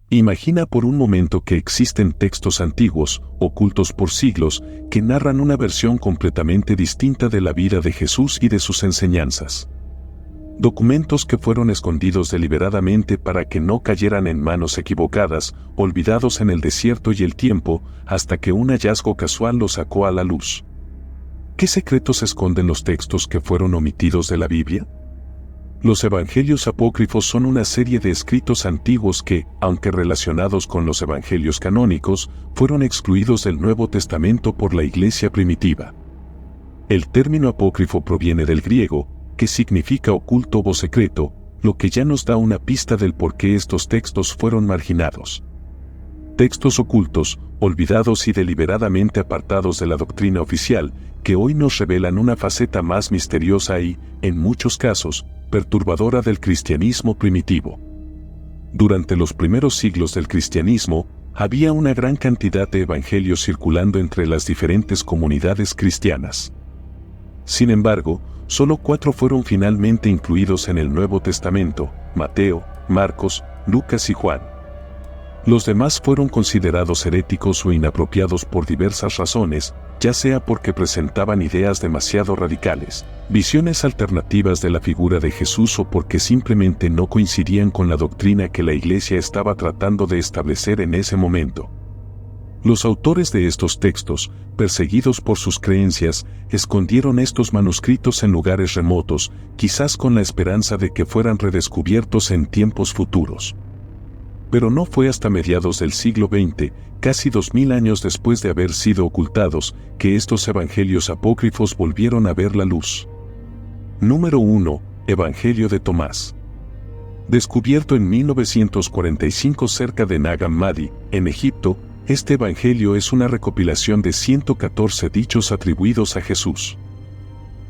Imagina por un momento que existen textos antiguos, ocultos por siglos, que narran una versión completamente distinta de la vida de Jesús y de sus enseñanzas. Documentos que fueron escondidos deliberadamente para que no cayeran en manos equivocadas, olvidados en el desierto y el tiempo, hasta que un hallazgo casual los sacó a la luz. ¿Qué secretos esconden los textos que fueron omitidos de la Biblia? Los evangelios apócrifos son una serie de escritos antiguos que, aunque relacionados con los evangelios canónicos, fueron excluidos del Nuevo Testamento por la Iglesia primitiva. El término apócrifo proviene del griego, que significa oculto o secreto, lo que ya nos da una pista del por qué estos textos fueron marginados. Textos ocultos, olvidados y deliberadamente apartados de la doctrina oficial, que hoy nos revelan una faceta más misteriosa y, en muchos casos, perturbadora del cristianismo primitivo. Durante los primeros siglos del cristianismo, había una gran cantidad de evangelios circulando entre las diferentes comunidades cristianas. Sin embargo, solo 4 fueron finalmente incluidos en el Nuevo Testamento: Mateo, Marcos, Lucas y Juan. Los demás fueron considerados heréticos o inapropiados por diversas razones, ya sea porque presentaban ideas demasiado radicales, visiones alternativas de la figura de Jesús, o porque simplemente no coincidían con la doctrina que la Iglesia estaba tratando de establecer en ese momento. Los autores de estos textos, perseguidos por sus creencias, escondieron estos manuscritos en lugares remotos, quizás con la esperanza de que fueran redescubiertos en tiempos futuros. Pero no fue hasta mediados del siglo XX, casi 2000 años después de haber sido ocultados, que estos evangelios apócrifos volvieron a ver la luz. Número 1. Evangelio de Tomás. Descubierto en 1945 cerca de Nag Hammadi, en Egipto, este evangelio es una recopilación de 114 dichos atribuidos a Jesús.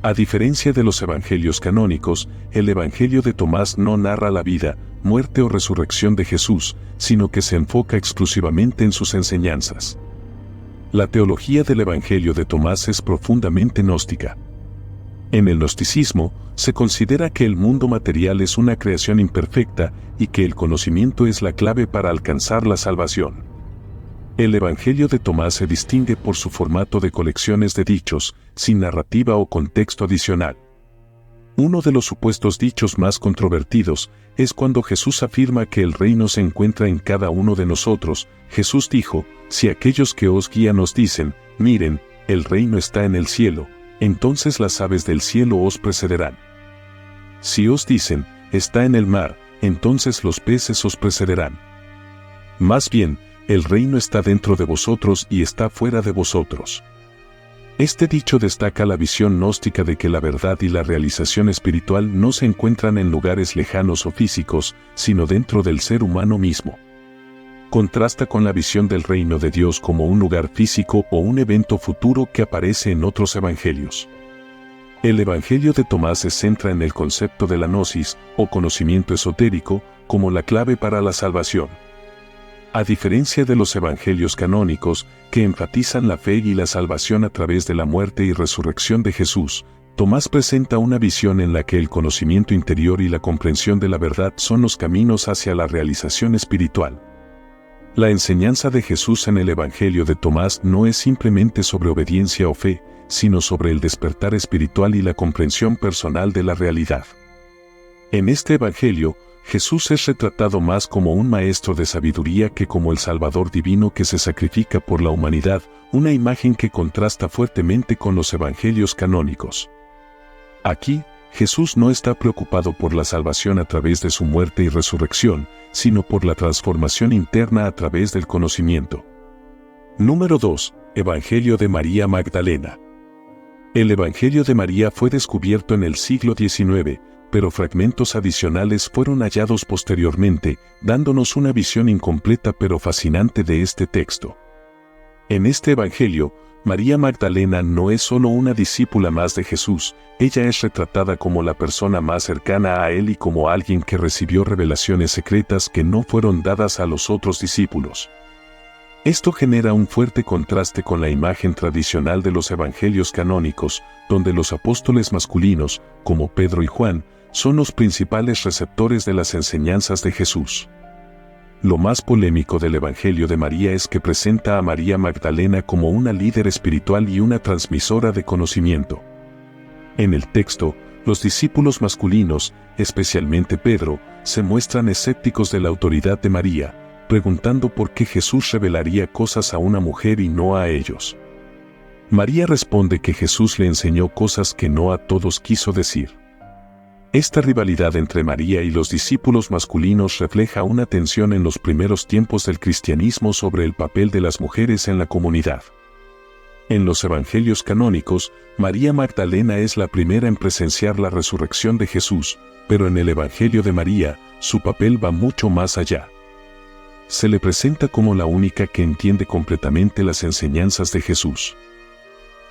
A diferencia de los evangelios canónicos, el Evangelio de Tomás no narra la vida, muerte o resurrección de Jesús, sino que se enfoca exclusivamente en sus enseñanzas. La teología del Evangelio de Tomás es profundamente gnóstica. En el gnosticismo, se considera que el mundo material es una creación imperfecta y que el conocimiento es la clave para alcanzar la salvación. El Evangelio de Tomás se distingue por su formato de colecciones de dichos, sin narrativa o contexto adicional. Uno de los supuestos dichos más controvertidos es cuando Jesús afirma que el reino se encuentra en cada uno de nosotros. Jesús dijo: si aquellos que os guían os dicen, miren, el reino está en el cielo, entonces las aves del cielo os precederán. Si os dicen, está en el mar, entonces los peces os precederán. Más bien, el reino está dentro de vosotros y está fuera de vosotros. Este dicho destaca la visión gnóstica de que la verdad y la realización espiritual no se encuentran en lugares lejanos o físicos, sino dentro del ser humano mismo. Contrasta con la visión del reino de Dios como un lugar físico o un evento futuro que aparece en otros evangelios. El Evangelio de Tomás se centra en el concepto de la gnosis, o conocimiento esotérico, como la clave para la salvación. A diferencia de los evangelios canónicos, que enfatizan la fe y la salvación a través de la muerte y resurrección de Jesús, Tomás presenta una visión en la que el conocimiento interior y la comprensión de la verdad son los caminos hacia la realización espiritual. La enseñanza de Jesús en el Evangelio de Tomás no es simplemente sobre obediencia o fe, sino sobre el despertar espiritual y la comprensión personal de la realidad. En este Evangelio, Jesús es retratado más como un maestro de sabiduría que como el Salvador divino que se sacrifica por la humanidad, una imagen que contrasta fuertemente con los evangelios canónicos. Aquí, Jesús no está preocupado por la salvación a través de su muerte y resurrección, sino por la transformación interna a través del conocimiento. Número 2. Evangelio de María Magdalena. El Evangelio de María fue descubierto en el siglo XIX, pero fragmentos adicionales fueron hallados posteriormente, dándonos una visión incompleta pero fascinante de este texto. En este Evangelio, María Magdalena no es solo una discípula más de Jesús, ella es retratada como la persona más cercana a él y como alguien que recibió revelaciones secretas que no fueron dadas a los otros discípulos. Esto genera un fuerte contraste con la imagen tradicional de los evangelios canónicos, donde los apóstoles masculinos, como Pedro y Juan, son los principales receptores de las enseñanzas de Jesús. Lo más polémico del Evangelio de María es que presenta a María Magdalena como una líder espiritual y una transmisora de conocimiento. En el texto, los discípulos masculinos, especialmente Pedro, se muestran escépticos de la autoridad de María, preguntando por qué Jesús revelaría cosas a una mujer y no a ellos. María responde que Jesús le enseñó cosas que no a todos quiso decir. Esta rivalidad entre María y los discípulos masculinos refleja una tensión en los primeros tiempos del cristianismo sobre el papel de las mujeres en la comunidad. En los evangelios canónicos, María Magdalena es la primera en presenciar la resurrección de Jesús, pero en el Evangelio de María, su papel va mucho más allá. Se le presenta como la única que entiende completamente las enseñanzas de Jesús.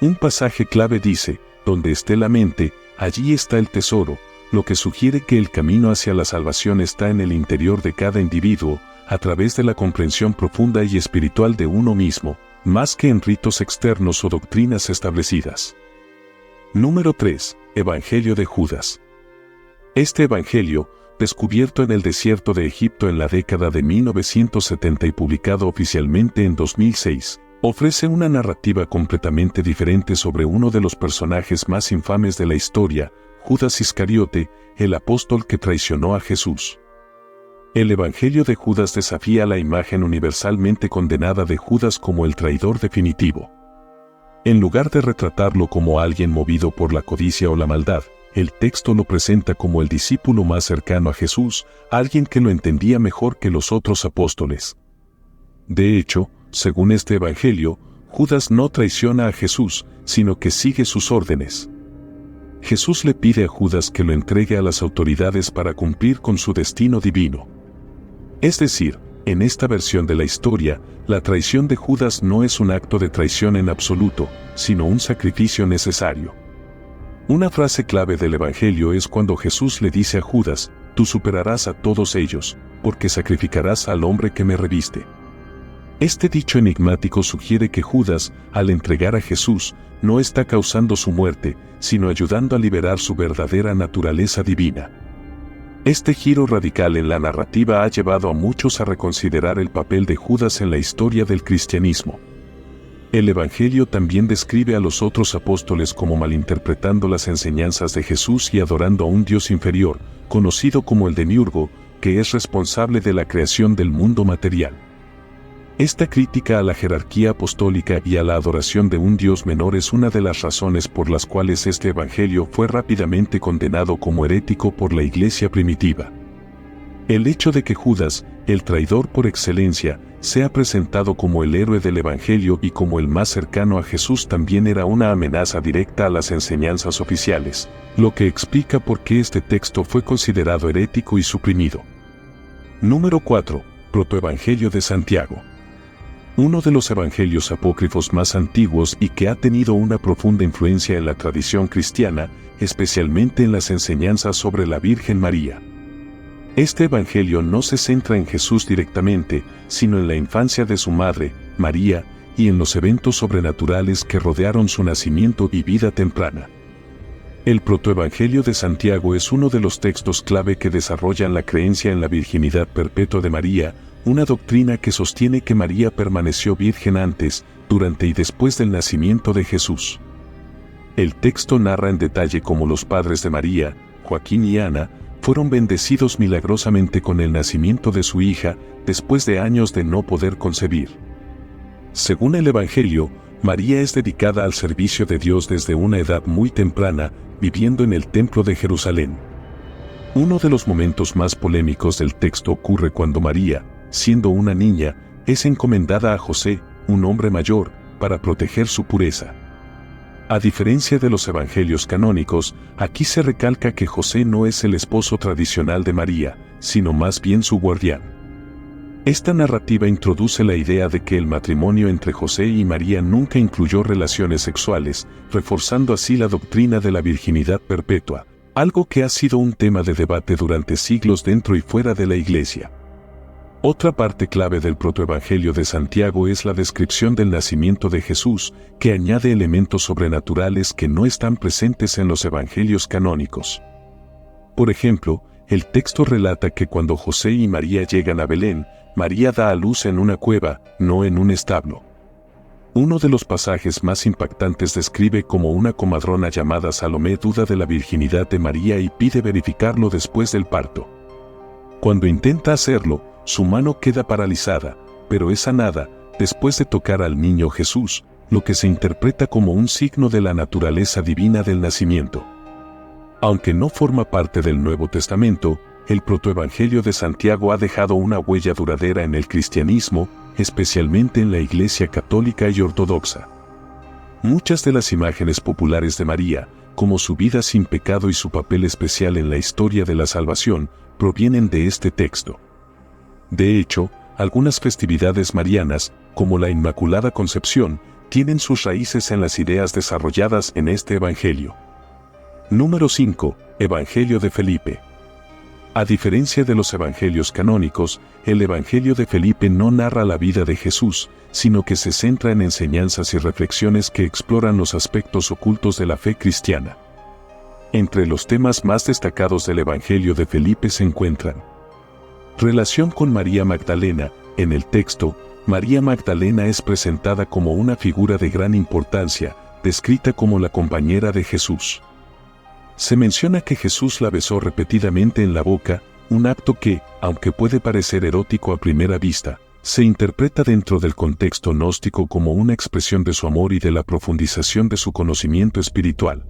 Un pasaje clave dice, donde esté la mente, allí está el tesoro, lo que sugiere que el camino hacia la salvación está en el interior de cada individuo, a través de la comprensión profunda y espiritual de uno mismo, más que en ritos externos o doctrinas establecidas. Número 3. Evangelio de Judas. Este evangelio, descubierto en el desierto de Egipto en la década de 1970 y publicado oficialmente en 2006, ofrece una narrativa completamente diferente sobre uno de los personajes más infames de la historia, Judas Iscariote, el apóstol que traicionó a Jesús. El Evangelio de Judas desafía la imagen universalmente condenada de Judas como el traidor definitivo. En lugar de retratarlo como alguien movido por la codicia o la maldad, el texto lo presenta como el discípulo más cercano a Jesús, alguien que lo entendía mejor que los otros apóstoles. De hecho, según este Evangelio, Judas no traiciona a Jesús, sino que sigue sus órdenes. Jesús le pide a Judas que lo entregue a las autoridades para cumplir con su destino divino. Es decir, en esta versión de la historia, la traición de Judas no es un acto de traición en absoluto, sino un sacrificio necesario. Una frase clave del Evangelio es cuando Jesús le dice a Judas, «Tú superarás a todos ellos, porque sacrificarás al hombre que me reviste». Este dicho enigmático sugiere que Judas, al entregar a Jesús, no está causando su muerte, sino ayudando a liberar su verdadera naturaleza divina. Este giro radical en la narrativa ha llevado a muchos a reconsiderar el papel de Judas en la historia del cristianismo. El Evangelio también describe a los otros apóstoles como malinterpretando las enseñanzas de Jesús y adorando a un Dios inferior, conocido como el Demiurgo, que es responsable de la creación del mundo material. Esta crítica a la jerarquía apostólica y a la adoración de un Dios menor es una de las razones por las cuales este evangelio fue rápidamente condenado como herético por la iglesia primitiva. El hecho de que Judas, el traidor por excelencia, sea presentado como el héroe del evangelio y como el más cercano a Jesús también era una amenaza directa a las enseñanzas oficiales, lo que explica por qué este texto fue considerado herético y suprimido. Número 4. Protoevangelio de Santiago. Uno de los evangelios apócrifos más antiguos y que ha tenido una profunda influencia en la tradición cristiana, especialmente en las enseñanzas sobre la Virgen María. Este evangelio no se centra en Jesús directamente, sino en la infancia de su madre, María, y en los eventos sobrenaturales que rodearon su nacimiento y vida temprana. El protoevangelio de Santiago es uno de los textos clave que desarrollan la creencia en la virginidad perpetua de María, una doctrina que sostiene que María permaneció virgen antes, durante y después del nacimiento de Jesús. El texto narra en detalle cómo los padres de María, Joaquín y Ana, fueron bendecidos milagrosamente con el nacimiento de su hija, después de años de no poder concebir. Según el Evangelio, María es dedicada al servicio de Dios desde una edad muy temprana, viviendo en el Templo de Jerusalén. Uno de los momentos más polémicos del texto ocurre cuando María, siendo una niña, es encomendada a José, un hombre mayor, para proteger su pureza. A diferencia de los evangelios canónicos, aquí se recalca que José no es el esposo tradicional de María, sino más bien su guardián. Esta narrativa introduce la idea de que el matrimonio entre José y María nunca incluyó relaciones sexuales, reforzando así la doctrina de la virginidad perpetua, algo que ha sido un tema de debate durante siglos dentro y fuera de la Iglesia. Otra parte clave del protoevangelio de Santiago es la descripción del nacimiento de Jesús, que añade elementos sobrenaturales que no están presentes en los evangelios canónicos. Por ejemplo, el texto relata que cuando José y María llegan a Belén, María da a luz en una cueva, no en un establo. Uno de los pasajes más impactantes describe cómo una comadrona llamada Salomé duda de la virginidad de María y pide verificarlo después del parto. Cuando intenta hacerlo, su mano queda paralizada, pero es sanada después de tocar al niño Jesús, lo que se interpreta como un signo de la naturaleza divina del nacimiento. Aunque no forma parte del Nuevo Testamento, el protoevangelio de Santiago ha dejado una huella duradera en el cristianismo, especialmente en la Iglesia católica y ortodoxa. Muchas de las imágenes populares de María, como su vida sin pecado y su papel especial en la historia de la salvación, provienen de este texto. De hecho, algunas festividades marianas, como la Inmaculada Concepción, tienen sus raíces en las ideas desarrolladas en este evangelio. Número 5. Evangelio de Felipe. A diferencia de los evangelios canónicos, el Evangelio de Felipe no narra la vida de Jesús, sino que se centra en enseñanzas y reflexiones que exploran los aspectos ocultos de la fe cristiana. Entre los temas más destacados del Evangelio de Felipe se encuentran: relación con María Magdalena. En el texto, María Magdalena es presentada como una figura de gran importancia, descrita como la compañera de Jesús. Se menciona que Jesús la besó repetidamente en la boca, un acto que, aunque puede parecer erótico a primera vista, se interpreta dentro del contexto gnóstico como una expresión de su amor y de la profundización de su conocimiento espiritual.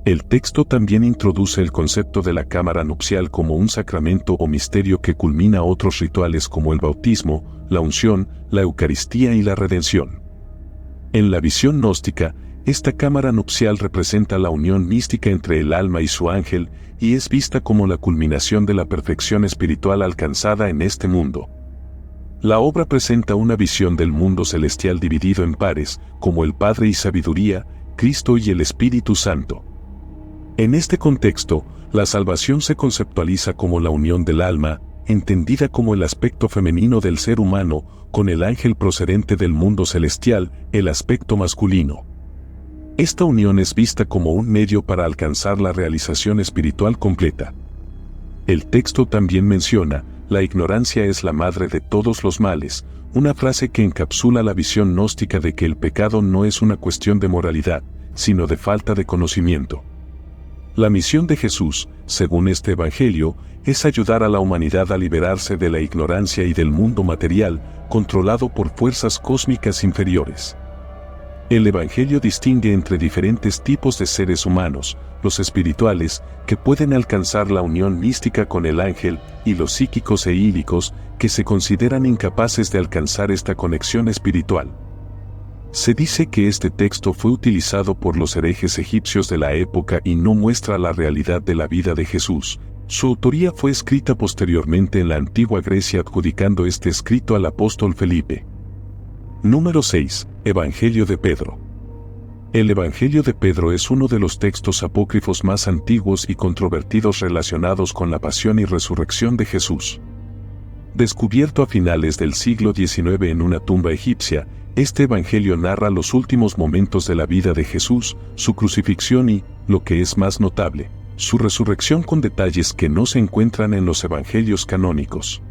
El texto también introduce el concepto de la cámara nupcial como un sacramento o misterio que culmina otros rituales como el bautismo, la unción, la Eucaristía y la redención. En la visión gnóstica, esta cámara nupcial representa la unión mística entre el alma y su ángel, y es vista como la culminación de la perfección espiritual alcanzada en este mundo. La obra presenta una visión del mundo celestial dividido en pares, como el Padre y Sabiduría, Cristo y el Espíritu Santo. En este contexto, la salvación se conceptualiza como la unión del alma, entendida como el aspecto femenino del ser humano, con el ángel procedente del mundo celestial, el aspecto masculino. Esta unión es vista como un medio para alcanzar la realización espiritual completa. El texto también menciona: la ignorancia es la madre de todos los males, una frase que encapsula la visión gnóstica de que el pecado no es una cuestión de moralidad, sino de falta de conocimiento. La misión de Jesús, según este evangelio, es ayudar a la humanidad a liberarse de la ignorancia y del mundo material, controlado por fuerzas cósmicas inferiores. El Evangelio distingue entre diferentes tipos de seres humanos: los espirituales, que pueden alcanzar la unión mística con el ángel, y los psíquicos e ílicos, que se consideran incapaces de alcanzar esta conexión espiritual. Se dice que este texto fue utilizado por los herejes egipcios de la época y no muestra la realidad de la vida de Jesús. Su autoría fue escrita posteriormente en la antigua Grecia, adjudicando este escrito al apóstol Felipe. Número 6. Evangelio de Pedro. El Evangelio de Pedro es uno de los textos apócrifos más antiguos y controvertidos relacionados con la pasión y resurrección de Jesús. Descubierto a finales del siglo XIX en una tumba egipcia, este Evangelio narra los últimos momentos de la vida de Jesús, su crucifixión y, lo que es más notable, su resurrección, con detalles que no se encuentran en los Evangelios canónicos.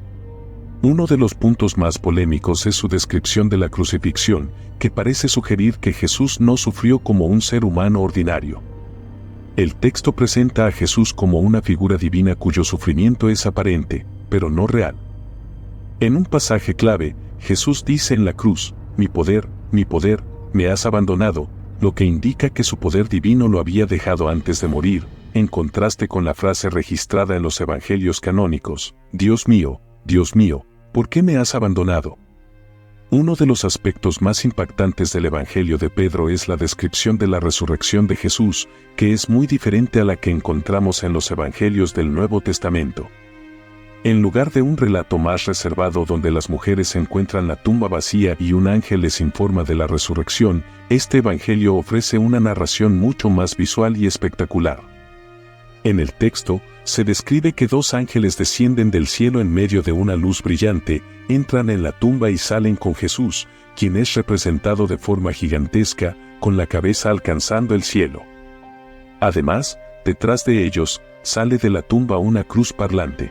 Uno de los puntos más polémicos es su descripción de la crucifixión, que parece sugerir que Jesús no sufrió como un ser humano ordinario. El texto presenta a Jesús como una figura divina cuyo sufrimiento es aparente, pero no real. En un pasaje clave, Jesús dice en la cruz: mi poder, me has abandonado, lo que indica que su poder divino lo había dejado antes de morir, en contraste con la frase registrada en los Evangelios canónicos: Dios mío, ¿por qué me has abandonado? Uno de los aspectos más impactantes del Evangelio de Pedro es la descripción de la resurrección de Jesús, que es muy diferente a la que encontramos en los Evangelios del Nuevo Testamento. En lugar de un relato más reservado donde las mujeres encuentran la tumba vacía y un ángel les informa de la resurrección, este Evangelio ofrece una narración mucho más visual y espectacular. En el texto, se describe que dos ángeles descienden del cielo en medio de una luz brillante, entran en la tumba y salen con Jesús, quien es representado de forma gigantesca, con la cabeza alcanzando el cielo. Además, detrás de ellos, sale de la tumba una cruz parlante.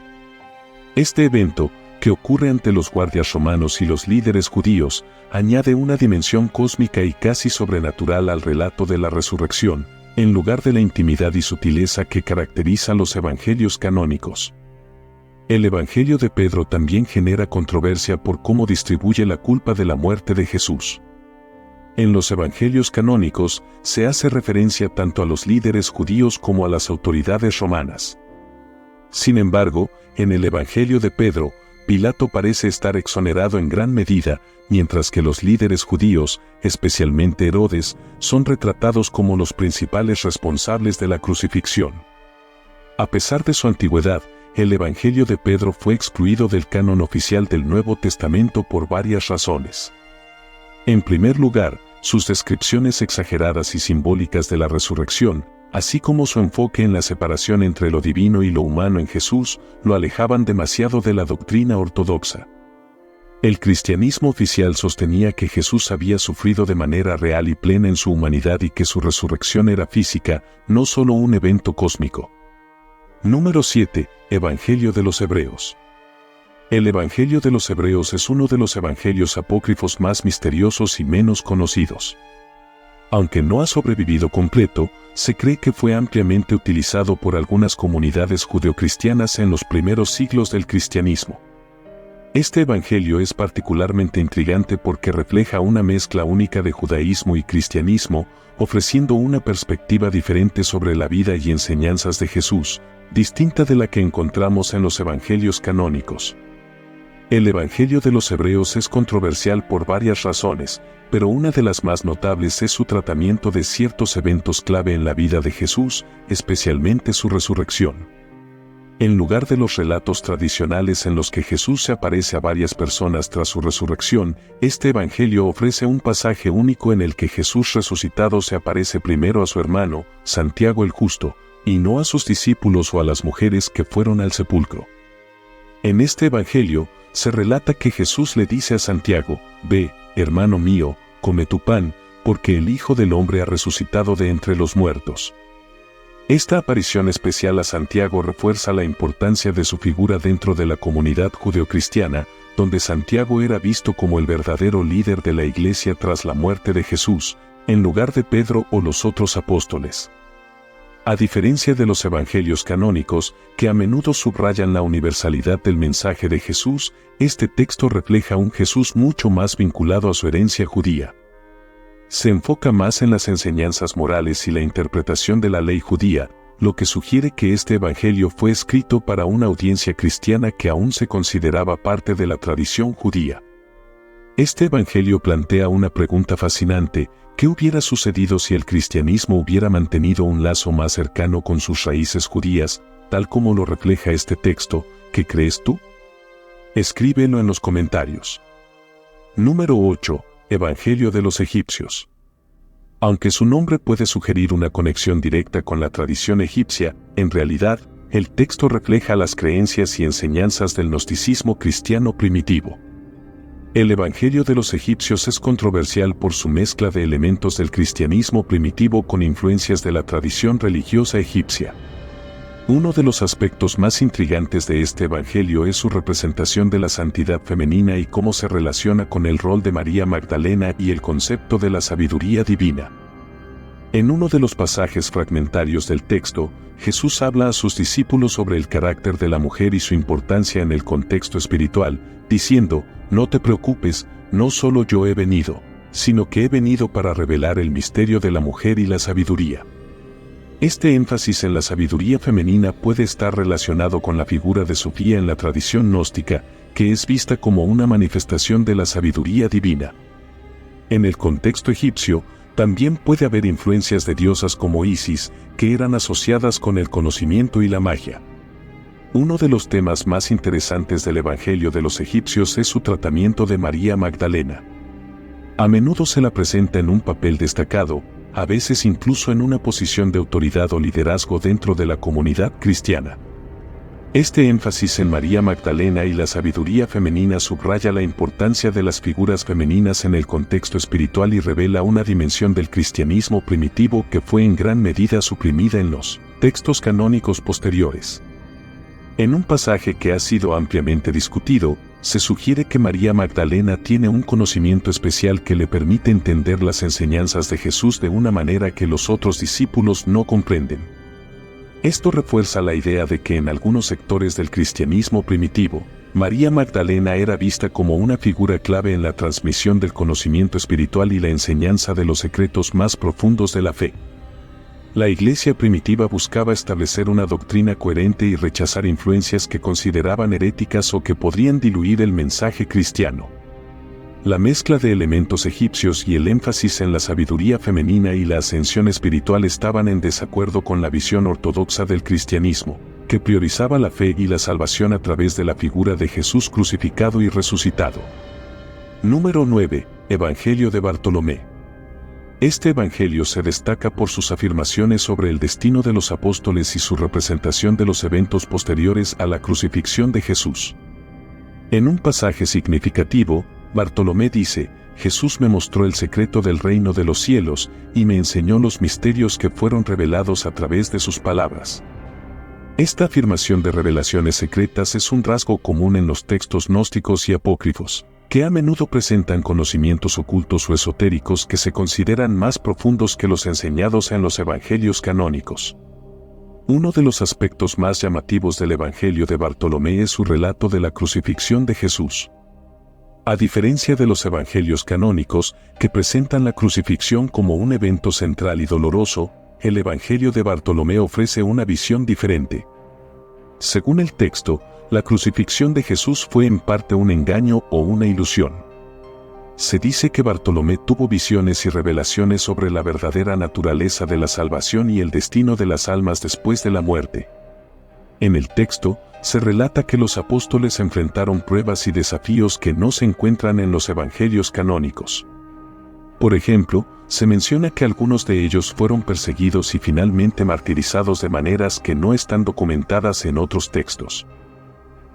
Este evento, que ocurre ante los guardias romanos y los líderes judíos, añade una dimensión cósmica y casi sobrenatural al relato de la resurrección, en lugar de la intimidad y sutileza que caracteriza los evangelios canónicos. El Evangelio de Pedro también genera controversia por cómo distribuye la culpa de la muerte de Jesús. En los evangelios canónicos se hace referencia tanto a los líderes judíos como a las autoridades romanas. Sin embargo, en el Evangelio de Pedro, Pilato parece estar exonerado en gran medida, mientras que los líderes judíos, especialmente Herodes, son retratados como los principales responsables de la crucifixión. A pesar de su antigüedad, el Evangelio de Pedro fue excluido del canon oficial del Nuevo Testamento por varias razones. En primer lugar, sus descripciones exageradas y simbólicas de la resurrección, así como su enfoque en la separación entre lo divino y lo humano en Jesús, lo alejaban demasiado de la doctrina ortodoxa. El cristianismo oficial sostenía que Jesús había sufrido de manera real y plena en su humanidad y que su resurrección era física, no solo un evento cósmico. Número 7. Evangelio de los Hebreos. El Evangelio de los Hebreos es uno de los evangelios apócrifos más misteriosos y menos conocidos. Aunque no ha sobrevivido completo, se cree que fue ampliamente utilizado por algunas comunidades judeocristianas en los primeros siglos del cristianismo. Este evangelio es particularmente intrigante porque refleja una mezcla única de judaísmo y cristianismo, ofreciendo una perspectiva diferente sobre la vida y enseñanzas de Jesús, distinta de la que encontramos en los evangelios canónicos. El Evangelio de los Hebreos es controversial por varias razones, pero una de las más notables es su tratamiento de ciertos eventos clave en la vida de Jesús, especialmente su resurrección. En lugar de los relatos tradicionales en los que Jesús se aparece a varias personas tras su resurrección, este Evangelio ofrece un pasaje único en el que Jesús resucitado se aparece primero a su hermano, Santiago el Justo, y no a sus discípulos o a las mujeres que fueron al sepulcro. En este Evangelio, se relata que Jesús le dice a Santiago: «Ve, hermano mío, come tu pan, porque el Hijo del Hombre ha resucitado de entre los muertos». Esta aparición especial a Santiago refuerza la importancia de su figura dentro de la comunidad judeocristiana, donde Santiago era visto como el verdadero líder de la iglesia tras la muerte de Jesús, en lugar de Pedro o los otros apóstoles. A diferencia de los evangelios canónicos, que a menudo subrayan la universalidad del mensaje de Jesús, este texto refleja un Jesús mucho más vinculado a su herencia judía. Se enfoca más en las enseñanzas morales y la interpretación de la ley judía, lo que sugiere que este evangelio fue escrito para una audiencia cristiana que aún se consideraba parte de la tradición judía. Este evangelio plantea una pregunta fascinante: ¿qué hubiera sucedido si el cristianismo hubiera mantenido un lazo más cercano con sus raíces judías, tal como lo refleja este texto? ¿Qué crees tú? Escríbelo en los comentarios. Número 8. Evangelio de los egipcios. Aunque su nombre puede sugerir una conexión directa con la tradición egipcia, en realidad, el texto refleja las creencias y enseñanzas del gnosticismo cristiano primitivo. El Evangelio de los egipcios es controversial por su mezcla de elementos del cristianismo primitivo con influencias de la tradición religiosa egipcia. Uno de los aspectos más intrigantes de este evangelio es su representación de la santidad femenina y cómo se relaciona con el rol de María Magdalena y el concepto de la sabiduría divina. En uno de los pasajes fragmentarios del texto, Jesús habla a sus discípulos sobre el carácter de la mujer y su importancia en el contexto espiritual, diciendo: «No te preocupes, no solo yo he venido, sino que he venido para revelar el misterio de la mujer y la sabiduría». Este énfasis en la sabiduría femenina puede estar relacionado con la figura de Sofía en la tradición gnóstica, que es vista como una manifestación de la sabiduría divina. En el contexto egipcio, también puede haber influencias de diosas como Isis, que eran asociadas con el conocimiento y la magia. Uno de los temas más interesantes del Evangelio de los egipcios es su tratamiento de María Magdalena. A menudo se la presenta en un papel destacado, a veces incluso en una posición de autoridad o liderazgo dentro de la comunidad cristiana. Este énfasis en María Magdalena y la sabiduría femenina subraya la importancia de las figuras femeninas en el contexto espiritual y revela una dimensión del cristianismo primitivo que fue en gran medida suprimida en los Textos canónicos posteriores. En un pasaje que ha sido ampliamente discutido, se sugiere que María Magdalena tiene un conocimiento especial que le permite entender las enseñanzas de Jesús de una manera que los otros discípulos no comprenden. Esto refuerza la idea de que en algunos sectores del cristianismo primitivo, María Magdalena era vista como una figura clave en la transmisión del conocimiento espiritual y la enseñanza de los secretos más profundos de la fe. La Iglesia primitiva buscaba establecer una doctrina coherente y rechazar influencias que consideraban heréticas o que podrían diluir el mensaje cristiano. La mezcla de elementos egipcios y el énfasis en la sabiduría femenina y la ascensión espiritual estaban en desacuerdo con la visión ortodoxa del cristianismo, que priorizaba la fe y la salvación a través de la figura de Jesús crucificado y resucitado. Número 9. Evangelio de Bartolomé. Este evangelio se destaca por sus afirmaciones sobre el destino de los apóstoles y su representación de los eventos posteriores a la crucifixión de Jesús. En un pasaje significativo, Bartolomé dice: Jesús me mostró el secreto del reino de los cielos y me enseñó los misterios que fueron revelados a través de sus palabras. Esta afirmación de revelaciones secretas es un rasgo común en los textos gnósticos y apócrifos, que a menudo presentan conocimientos ocultos o esotéricos que se consideran más profundos que los enseñados en los evangelios canónicos. Uno de los aspectos más llamativos del Evangelio de Bartolomé es su relato de la crucifixión de Jesús. A diferencia de los evangelios canónicos, que presentan la crucifixión como un evento central y doloroso, el Evangelio de Bartolomé ofrece una visión diferente. Según el texto, la crucifixión de Jesús fue en parte un engaño o una ilusión. Se dice que Bartolomé tuvo visiones y revelaciones sobre la verdadera naturaleza de la salvación y el destino de las almas después de la muerte. En el texto, se relata que los apóstoles enfrentaron pruebas y desafíos que no se encuentran en los evangelios canónicos. Por ejemplo, se menciona que algunos de ellos fueron perseguidos y finalmente martirizados de maneras que no están documentadas en otros textos.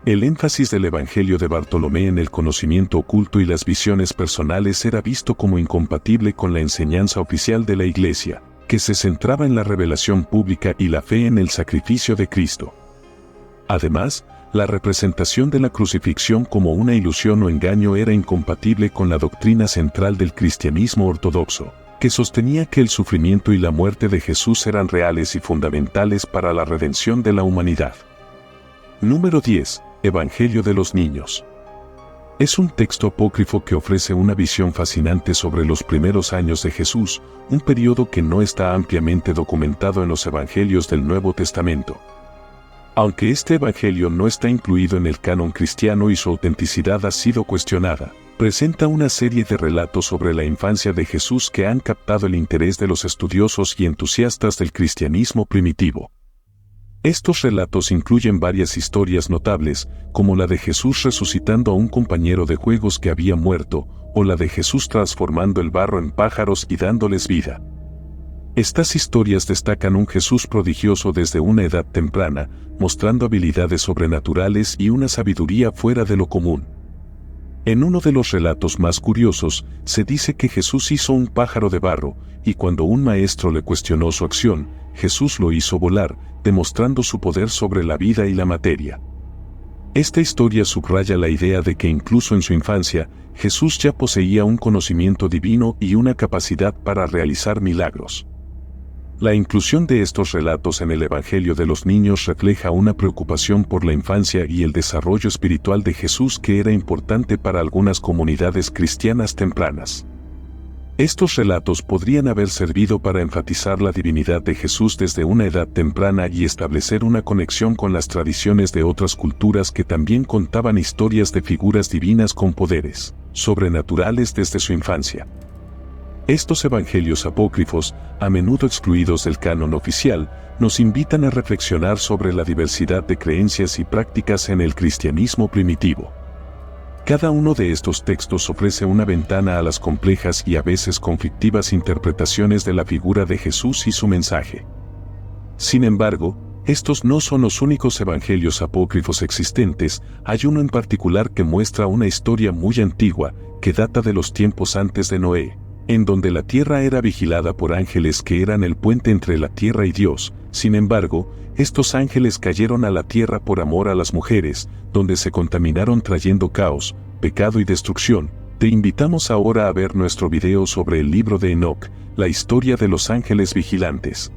El énfasis del Evangelio de Bartolomé en el conocimiento oculto y las visiones personales era visto como incompatible con la enseñanza oficial de la Iglesia, que se centraba en la revelación pública y la fe en el sacrificio de Cristo. Además, la representación de la crucifixión como una ilusión o engaño era incompatible con la doctrina central del cristianismo ortodoxo, que sostenía que el sufrimiento y la muerte de Jesús eran reales y fundamentales para la redención de la humanidad. Número 10. Evangelio de los niños. Es un texto apócrifo que ofrece una visión fascinante sobre los primeros años de Jesús, un periodo que no está ampliamente documentado en los evangelios del Nuevo Testamento. Aunque este evangelio no está incluido en el canon cristiano y su autenticidad ha sido cuestionada, presenta una serie de relatos sobre la infancia de Jesús que han captado el interés de los estudiosos y entusiastas del cristianismo primitivo. Estos relatos incluyen varias historias notables, como la de Jesús resucitando a un compañero de juegos que había muerto, o la de Jesús transformando el barro en pájaros y dándoles vida. Estas historias destacan un Jesús prodigioso desde una edad temprana, mostrando habilidades sobrenaturales y una sabiduría fuera de lo común. En uno de los relatos más curiosos, se dice que Jesús hizo un pájaro de barro, y cuando un maestro le cuestionó su acción, Jesús lo hizo volar, demostrando su poder sobre la vida y la materia. Esta historia subraya la idea de que incluso en su infancia, Jesús ya poseía un conocimiento divino y una capacidad para realizar milagros. La inclusión de estos relatos en el Evangelio de los niños refleja una preocupación por la infancia y el desarrollo espiritual de Jesús que era importante para algunas comunidades cristianas tempranas. Estos relatos podrían haber servido para enfatizar la divinidad de Jesús desde una edad temprana y establecer una conexión con las tradiciones de otras culturas que también contaban historias de figuras divinas con poderes sobrenaturales desde su infancia. Estos evangelios apócrifos, a menudo excluidos del canon oficial, nos invitan a reflexionar sobre la diversidad de creencias y prácticas en el cristianismo primitivo. Cada uno de estos textos ofrece una ventana a las complejas y a veces conflictivas interpretaciones de la figura de Jesús y su mensaje. Sin embargo, estos no son los únicos evangelios apócrifos existentes. Hay uno en particular que muestra una historia muy antigua, que data de los tiempos antes de Noé, en donde la tierra era vigilada por ángeles que eran el puente entre la tierra y Dios, Sin embargo, estos ángeles cayeron a la tierra por amor a las mujeres, donde se contaminaron trayendo caos, pecado y destrucción. Te invitamos ahora a ver nuestro video sobre el libro de Enoc, la historia de los ángeles vigilantes.